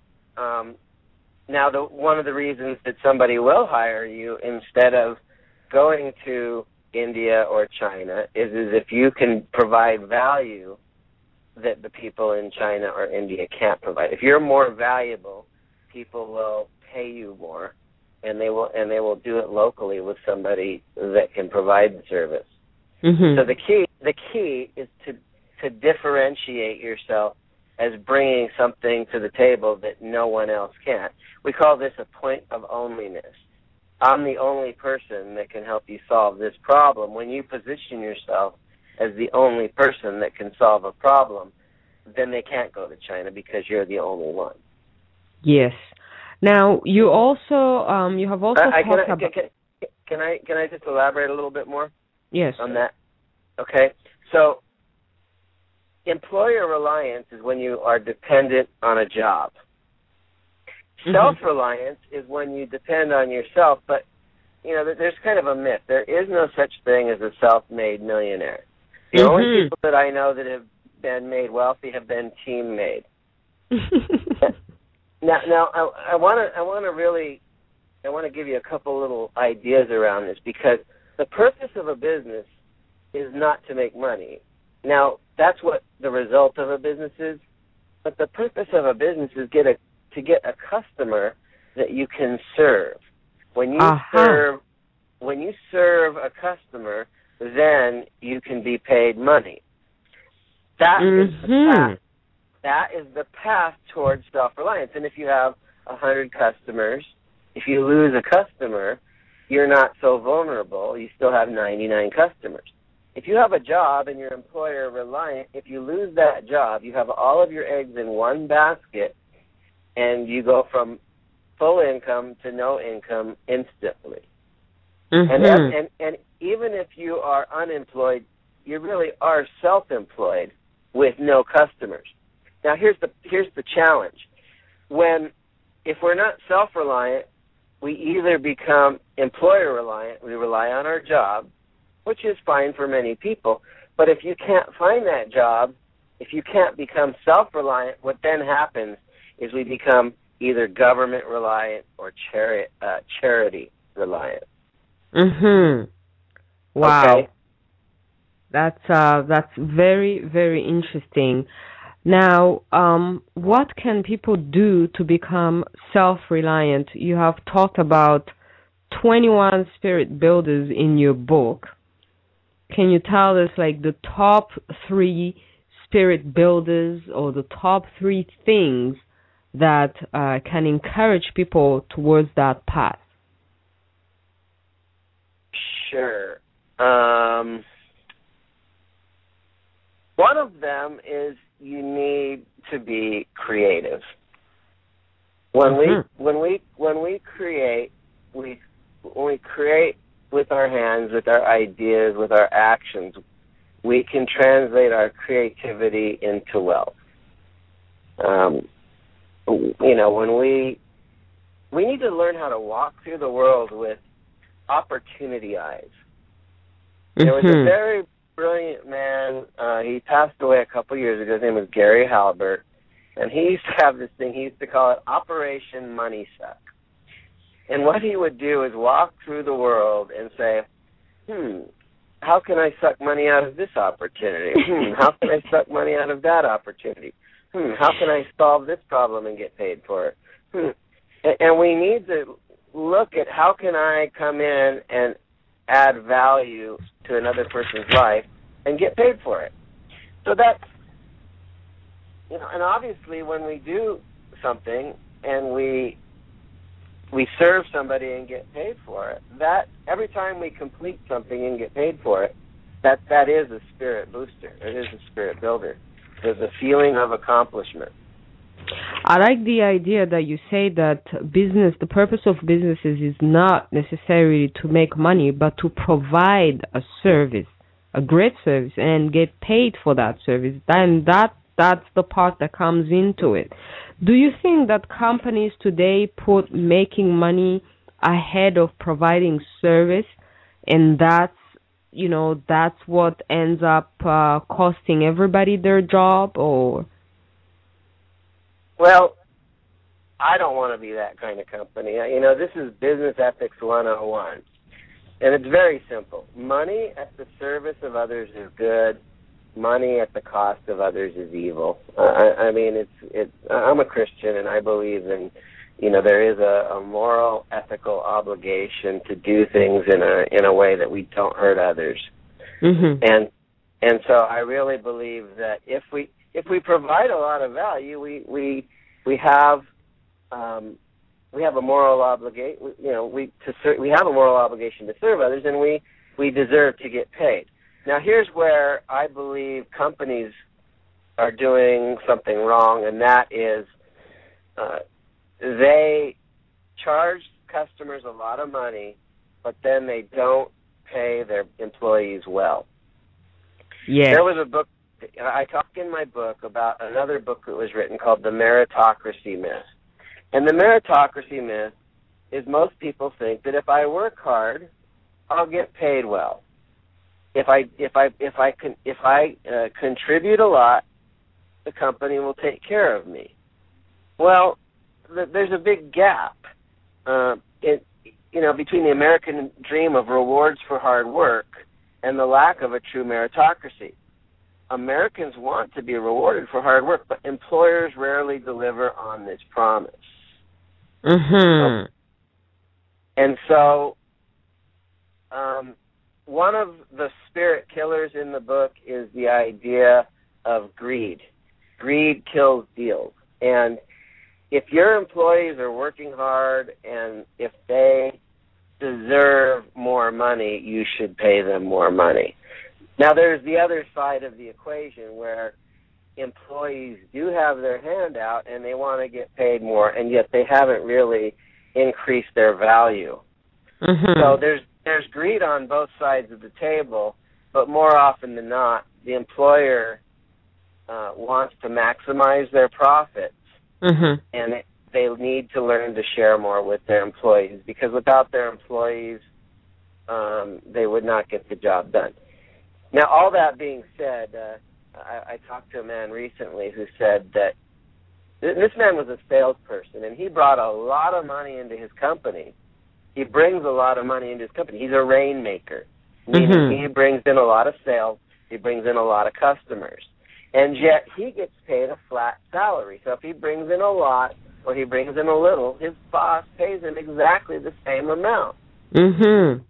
Now, one of the reasons that somebody will hire you instead of going to India or China is if you can provide value that the people in China or India can't provide. If you're more valuable, people will pay you more, and they will do it locally with somebody that can provide the service. So the key is to differentiate yourself as bringing something to the table that no one else can. We call this a point of onlyness. I'm the only person that can help you solve this problem. When you position yourself as the only person that can solve a problem, then they can't go to China because you're the only one. Yes. Now, you also you have also talked about... Can I just elaborate a little bit more? Yes. On that? Okay. So, employer reliance is when you are dependent on a job. Self-reliance is when you depend on yourself, but, there's kind of a myth. There is no such thing as a self-made millionaire. The only people that I know that have been made wealthy have been team-made. Now, I want to give you a couple little ideas around this, because the purpose of a business is not to make money. Now, that's what the result of a business is, but the purpose of a business is to get a customer that you can serve. When you serve a customer, then you can be paid money. That is the path. That is the path towards self-reliance. And if you have 100 customers, if you lose a customer, you're not so vulnerable. You still have 99 customers. If you have a job and your employer reliant, if you lose that job, you have all of your eggs in one basket, and you go from full income to no income instantly. And even if you are unemployed, you really are self-employed with no customers. Now, here's the challenge. If we're not self-reliant, we either become employer-reliant, we rely on our job, which is fine for many people, but if you can't find that job, if you can't become self-reliant, what then happens is we become either government-reliant or charity-reliant. Wow. Okay? That's very, very interesting. Now, what can people do to become self-reliant? You have talked about 21 spirit builders in your book. Can you tell us, the top 3 spirit builders or the top 3 things that can encourage people towards that path? Sure. One of them is you need to be creative. When we create with our hands, with our ideas, with our actions, we can translate our creativity into wealth. When we need to learn how to walk through the world with opportunity eyes. There was a very brilliant man. He passed away a couple years ago. His name was Gary Halbert, and he used to have this thing. He used to call it Operation Money Suck. And what he would do is walk through the world and say, how can I suck money out of this opportunity? How can I suck money out of that opportunity? How can I solve this problem and get paid for it? And we need to look at how can I come in and add value to another person's life and get paid for it. So that's, and obviously when we do something and we serve somebody and get paid for it, that every time we complete something and get paid for it, that is a spirit booster. It is a spirit builder. There's a feeling of accomplishment. I like the idea that you say that the purpose of businesses is not necessarily to make money, but to provide a service, a great service, and get paid for that service. Then that's the part that comes into it. Do you think that companies today put making money ahead of providing service, and that's what ends up costing everybody their job? Or well, I don't want to be that kind of company. This is Business Ethics 101, and it's very simple. Money at the service of others is good. Money at the cost of others is evil. I'm a Christian, and I believe in, there is a moral, ethical obligation to do things in a way that we don't hurt others. And so I really believe that if we provide a lot of value, we have a moral obligation. We have a moral obligation to serve others, and we deserve to get paid. Now, here's where I believe companies are doing something wrong, and that is they charge customers a lot of money, but then they don't pay their employees well. Yes. There was a book, I talk in my book about another book that was written called The Meritocracy Myth. And the meritocracy myth is most people think that if I work hard, I'll get paid well. If I contribute a lot, the company will take care of me. Well, there's a big gap, between the American dream of rewards for hard work and the lack of a true meritocracy. Americans want to be rewarded for hard work, but employers rarely deliver on this promise. Mm-hmm. And so, one of the spirit killers in the book is the idea of greed. Greed kills deals. And if your employees are working hard and if they deserve more money, you should pay them more money. Now, there's the other side of the equation where employees do have their hand out and they want to get paid more, and yet they haven't really increased their value. Mm-hmm. So there's greed on both sides of the table, but more often than not, the employer wants to maximize their profits, mm-hmm. and they need to learn to share more with their employees, because without their employees, they would not get the job done. Now, all that being said, I talked to a man recently who said that this man was a salesperson, and he brought a lot of money into his company. He brings a lot of money into his company. He's a rainmaker, meaning mm-hmm. he brings in a lot of sales, he brings in a lot of customers, and yet he gets paid a flat salary. So if he brings in a lot or he brings in a little, his boss pays him exactly the same amount. Mm-hmm.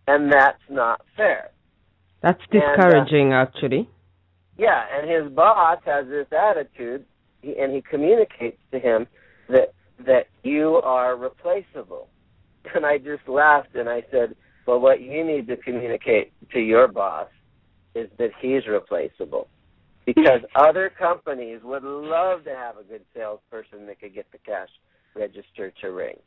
And that's not fair. That's discouraging, actually. Yeah, and his boss has this attitude, and he communicates to him that you are replaceable. And I just laughed and I said, well, what you need to communicate to your boss is that he's replaceable. Because other companies would love to have a good salesperson that could get the cash register to ring.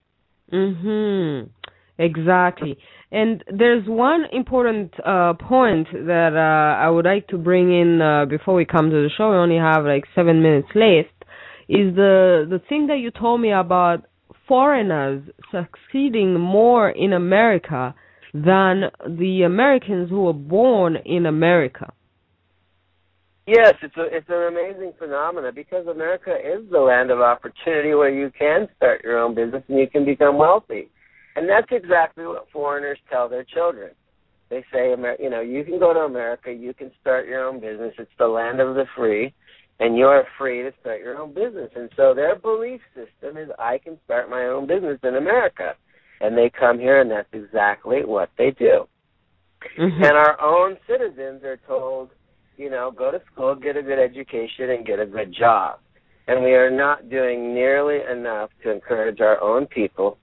Mm-hmm. Exactly. And there's one important point that I would like to bring in before we come to the show. We only have like 7 minutes left. Is the thing that you told me about foreigners succeeding more in America than the Americans who were born in America. Yes, it's an amazing phenomenon, because America is the land of opportunity where you can start your own business and you can become wealthy. And that's exactly what foreigners tell their children. They say, you can go to America, you can start your own business. It's the land of the free, and you're free to start your own business. And so their belief system is, I can start my own business in America. And they come here, and that's exactly what they do. Mm-hmm. And our own citizens are told, go to school, get a good education, and get a good job. And we are not doing nearly enough to encourage our own people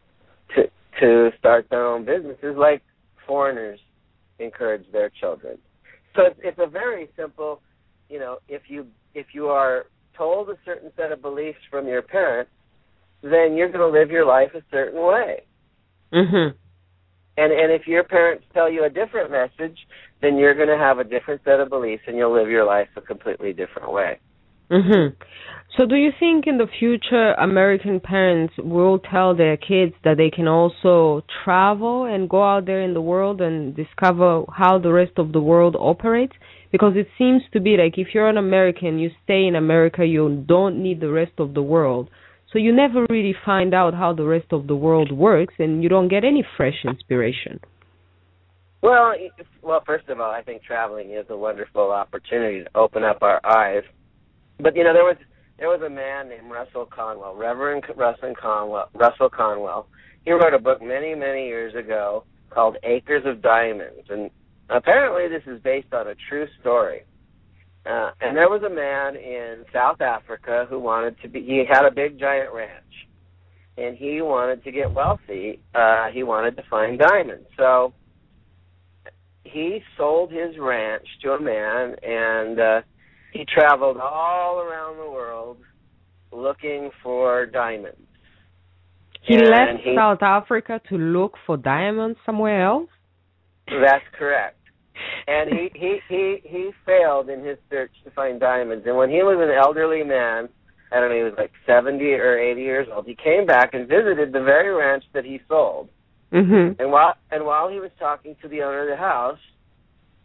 to start their own businesses like foreigners encourage their children. So it's a very simple, if you are told a certain set of beliefs from your parents, then you're going to live your life a certain way. Mm-hmm. And if your parents tell you a different message, then you're going to have a different set of beliefs and you'll live your life a completely different way. Mm-hmm. So do you think in the future American parents will tell their kids that they can also travel and go out there in the world and discover how the rest of the world operates? Because it seems to be like if you're an American, you stay in America, you don't need the rest of the world. So you never really find out how the rest of the world works, and you don't get any fresh inspiration. Well, first of all, I think traveling is a wonderful opportunity to open up our eyes. But, there was a man named Russell Conwell, Reverend Russell Conwell. He wrote a book many, many years ago called Acres of Diamonds. And apparently this is based on a true story. And there was a man in South Africa who he had a big giant ranch. And he wanted to get wealthy. He wanted to find diamonds. So he sold his ranch to a man, and he traveled all around the world looking for diamonds. He left South Africa to look for diamonds somewhere else? That's correct. And he failed in his search to find diamonds. And when he was an elderly man I don't know, he was like 70 or 80 years old. He came back and visited the very ranch that he sold. Mm-hmm. And while he was talking to the owner of the house,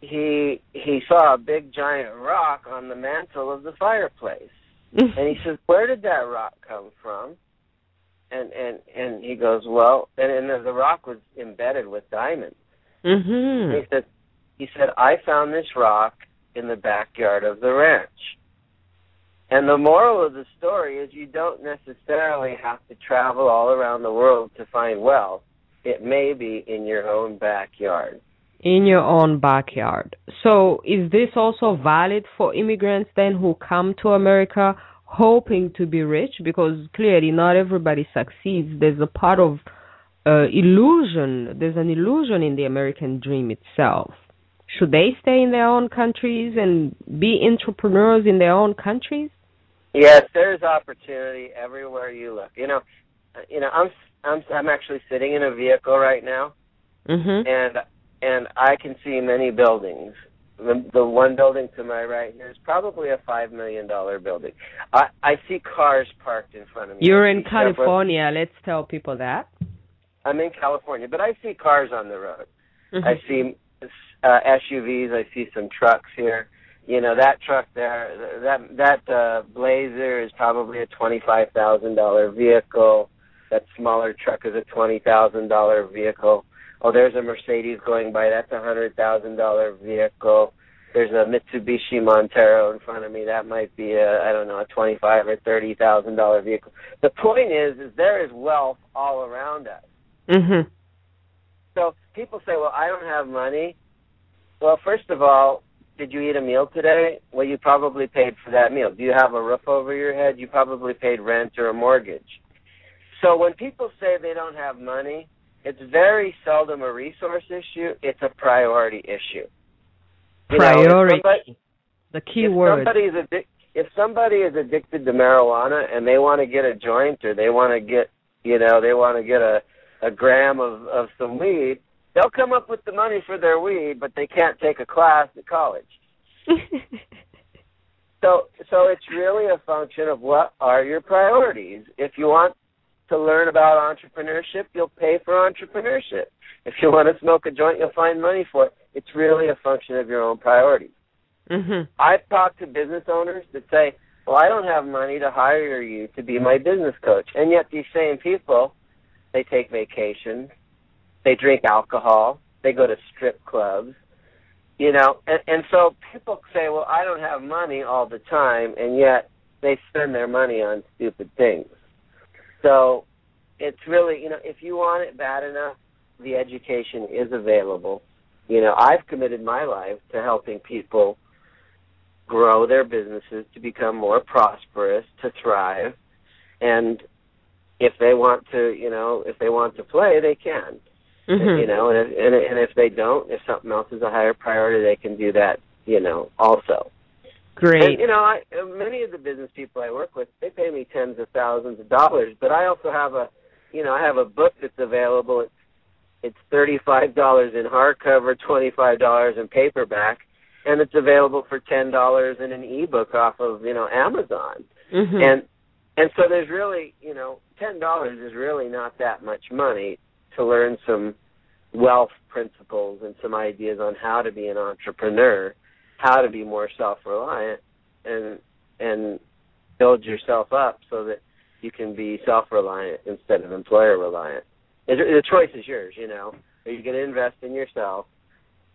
he saw a big giant rock on the mantle of the fireplace. And he says, "Where did that rock come from?" And he goes, "Well," and the rock was embedded with diamonds. Mm-hmm. He said, "I found this rock in the backyard of the ranch." And the moral of the story is you don't necessarily have to travel all around the world to find wealth. It may be in your own backyard. In your own backyard. So is this also valid for immigrants then who come to America hoping to be rich? Because clearly not everybody succeeds. There's a part of illusion. There's an illusion in the American dream itself. Should they stay in their own countries and be entrepreneurs in their own countries? Yes, there's opportunity everywhere you look. I'm actually sitting in a vehicle right now, Mm-hmm. and I can see many buildings. The one building to my right here is probably a $5 million building. I see cars parked in front of me. You're in California. Let's tell people that. I'm in California, but I see cars on the road. Mm-hmm. I see SUVs. I see some trucks here. That truck there, that Blazer is probably a $25,000 vehicle. That smaller truck is a $20,000 vehicle. Oh, there's a Mercedes going by. That's a $100,000 vehicle. There's a Mitsubishi Montero in front of me. That might be a $25,000 or $30,000 vehicle. The point is there is wealth all around us. Mm-hmm. So people say, well, I don't have money. Well, first of all, did you eat a meal today? Well, you probably paid for that meal. Do you have a roof over your head? You probably paid rent or a mortgage. So when people say they don't have money, it's very seldom a resource issue. It's a priority issue. Priority. The key word. If somebody is addicted to marijuana and they want to get a joint or they want to get, a gram of some weed, they'll come up with the money for their weed, but they can't take a class at college. So it's really a function of what are your priorities. If you want to learn about entrepreneurship, you'll pay for entrepreneurship. If you want to smoke a joint, you'll find money for it. It's really a function of your own priorities. Mm-hmm. I've talked to business owners that say, well, I don't have money to hire you to be my business coach. And yet these same people, they take vacations, they drink alcohol, they go to strip clubs, and so people say, well, I don't have money all the time, and yet they spend their money on stupid things. So it's really, if you want it bad enough, the education is available. I've committed my life to helping people grow their businesses, to become more prosperous, to thrive, and if they want to play, they can. Mm-hmm. And if they don't, if something else is a higher priority, they can do that, also. Great. And, many of the business people I work with, they pay me tens of thousands of dollars, but I also have a book that's available. It's $35 in hardcover, $25 in paperback, and it's available for $10 in an ebook off of, Amazon. Mm-hmm. And so there's really, $10 is really not that much money to learn some wealth principles and some ideas on how to be an entrepreneur, how to be more self-reliant, and build yourself up so that you can be self-reliant instead of employer-reliant. The choice is yours, Are you going to invest in yourself,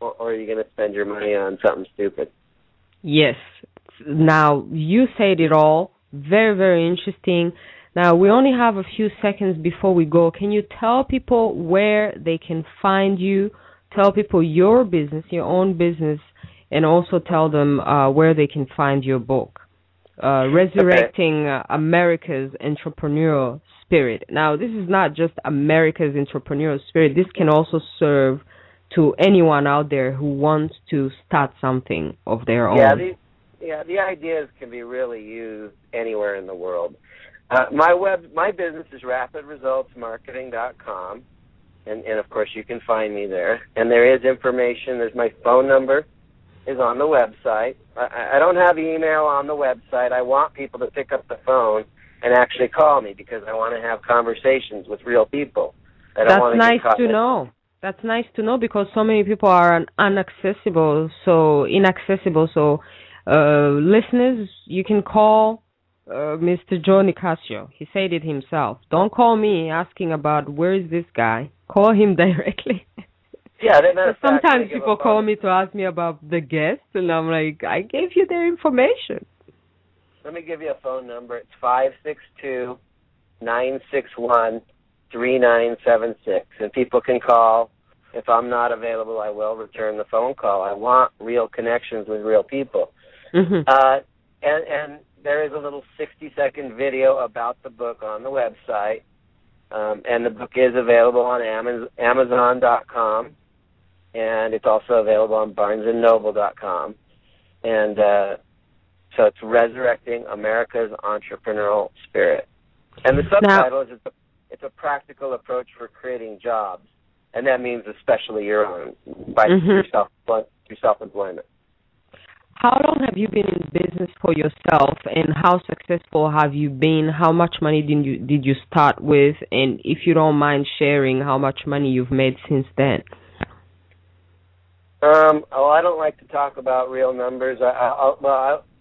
or are you going to spend your money on something stupid? Yes. Now, you said it all. Very, very interesting. Now, we only have a few seconds before we go. Can you tell people where they can find you, tell people your business, your own business, and also tell them where they can find your book, Resurrecting America's Entrepreneurial Spirit. Now, this is not just America's entrepreneurial spirit. This can also serve to anyone out there who wants to start something of their own. The ideas can be really used anywhere in the world. My business is rapidresultsmarketing.com, and of course you can find me there. And there is information. There's my phone number, is on the website. I don't have email on the website. I want people to pick up the phone and actually call me because I want to have conversations with real people. That's nice to know. That's nice to know because so many people are inaccessible. So listeners, you can call Mr. Joe Nicasio. He said it himself. Don't call me asking about where is this guy. Call him directly. Yeah, sometimes people call me to ask me about the guest, and I'm like, I gave you their information. Let me give you a phone number. It's 562-961-3976. And people can call. If I'm not available, I will return the phone call. I want real connections with real people. Mm-hmm. And there is a little 60-second video about the book on the website. And the book is available on Amazon.com. And it's also available on BarnesandNoble.com. And so it's Resurrecting America's Entrepreneurial Spirit. And the subtitle is it's a practical approach for creating jobs. And that means especially your own, through self-employment. How long have you been in business for yourself, and how successful have you been? How much money did you start with? And if you don't mind sharing, how much money you've made since then? I don't like to talk about real numbers.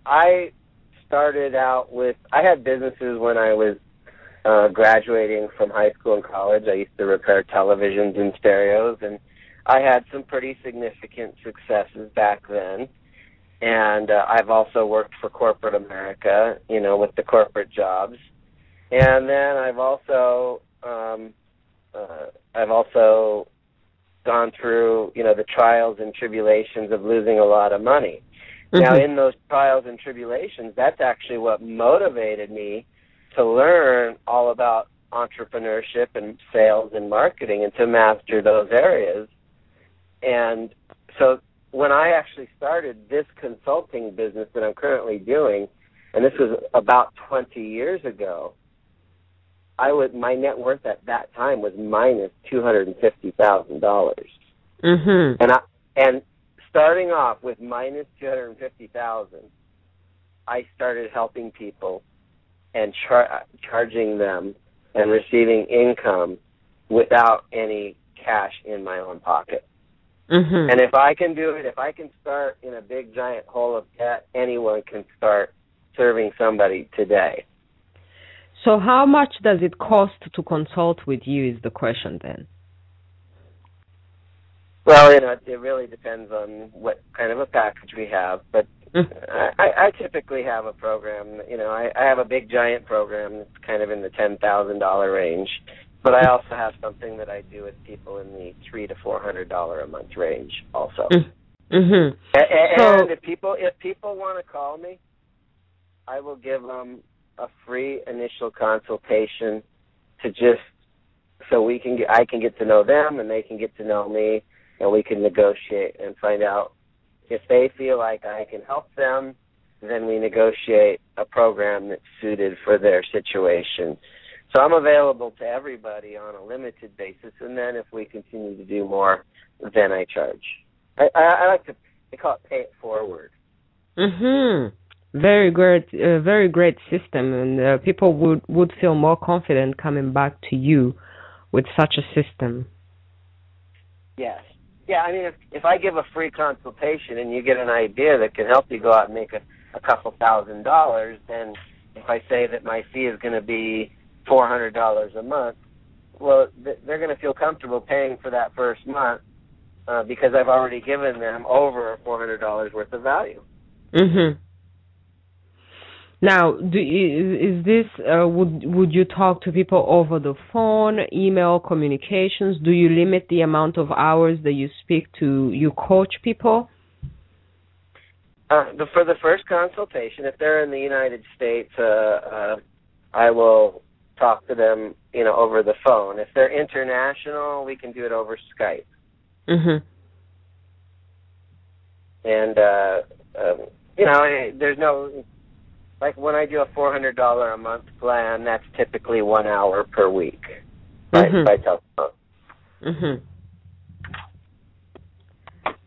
I started out with, I had businesses when I was graduating from high school and college. I used to repair televisions and stereos, and I had some pretty significant successes back then. And I've also worked for corporate America, with the corporate jobs. And then I've also gone through, the trials and tribulations of losing a lot of money. Mm-hmm. Now, in those trials and tribulations, that's actually what motivated me to learn all about entrepreneurship and sales and marketing and to master those areas. And so when I actually started this consulting business that I'm currently doing, and this was about 20 years ago, my net worth at that time was minus $250,000. Mm-hmm. And starting off with minus $250,000, I started helping people and charging them and receiving income without any cash in my own pocket. Mm-hmm. And if I can do it, if I can start in a big giant hole of debt, anyone can start serving somebody today. So how much does it cost to consult with you is the question then? Well, it really depends on what kind of a package we have, but I typically have a program, I have a big giant program that's kind of in the $10,000 range, but I also have something that I do with people in the $300 to $400 a month range also. Mm-hmm. And if people want to call me, I will give them a free initial consultation to just so I can get to know them and they can get to know me, and we can negotiate and find out if they feel like I can help them. Then we negotiate a program that's suited for their situation. So I'm available to everybody on a limited basis, and then if we continue to do more, then I charge. I like to, they call it pay it forward. Mm-hmm. Very great system, and people would feel more confident coming back to you with such a system. Yes. Yeah, I mean, if I give a free consultation and you get an idea that can help you go out and make a couple $1,000s, then if I say that my fee is going to be $400 a month, well, they're going to feel comfortable paying for that first month because I've already given them over $400 worth of value. Mm-hmm. Now, is this would you talk to people over the phone, email, communications? Do you limit the amount of hours that you you coach people? For the first consultation, if they're in the United States, I will talk to them, over the phone. If they're international, we can do it over Skype. Mm-hmm. And there's no. Like when I do a $400 a month plan, that's typically 1 hour per week by telephone. Mm-hmm.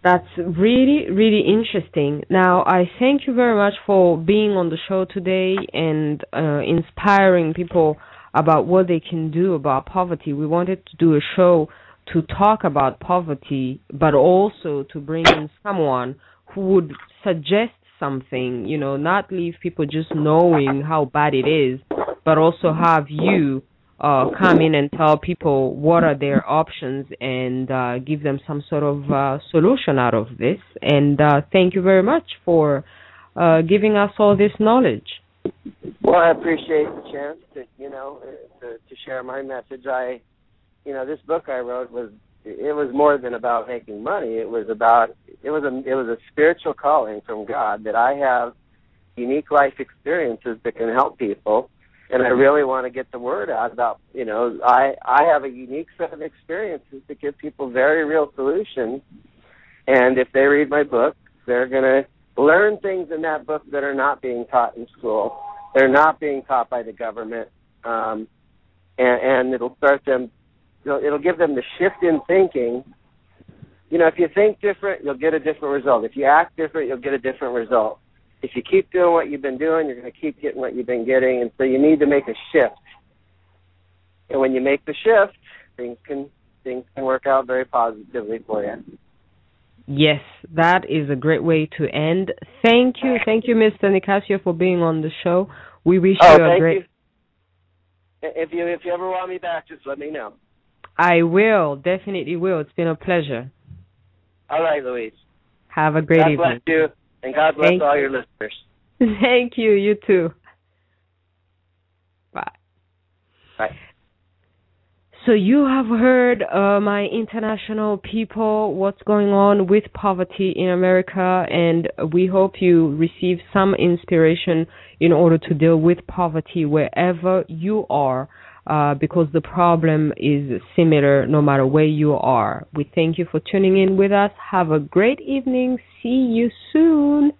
That's really, really interesting. Now, I thank you very much for being on the show today and inspiring people about what they can do about poverty. We wanted to do a show to talk about poverty, but also to bring in someone who would suggest something, not leave people just knowing how bad it is, but also have you come in and tell people what are their options and give them some sort of solution out of this. And thank you very much for giving us all this knowledge. Well, I appreciate the chance to share my message. This book I wrote was more than about making money. It was a spiritual calling from God that I have unique life experiences that can help people. And I really want to get the word out about, I have a unique set of experiences that give people very real solutions. And if they read my book, they're going to learn things in that book that are not being taught in school. They're not being taught by the government. And it'll it'll give them the shift in thinking. If you think different, you'll get a different result. If you act different, you'll get a different result. If you keep doing what you've been doing, you're going to keep getting what you've been getting, and so you need to make a shift. And when you make the shift, things can work out very positively for you. Yes, that is a great way to end. Thank you, Mr. Nicasio, for being on the show. We wish you a great. You. If you ever want me back, just let me know. I will, definitely will. It's been a pleasure. All right, Louise. Have a great evening. God bless you. And God bless all your listeners. Thank you. You too. Bye. Bye. So you have heard, my international people, what's going on with poverty in America, and we hope you receive some inspiration in order to deal with poverty wherever you are, because the problem is similar no matter where you are. We thank you for tuning in with us. Have a great evening. See you soon.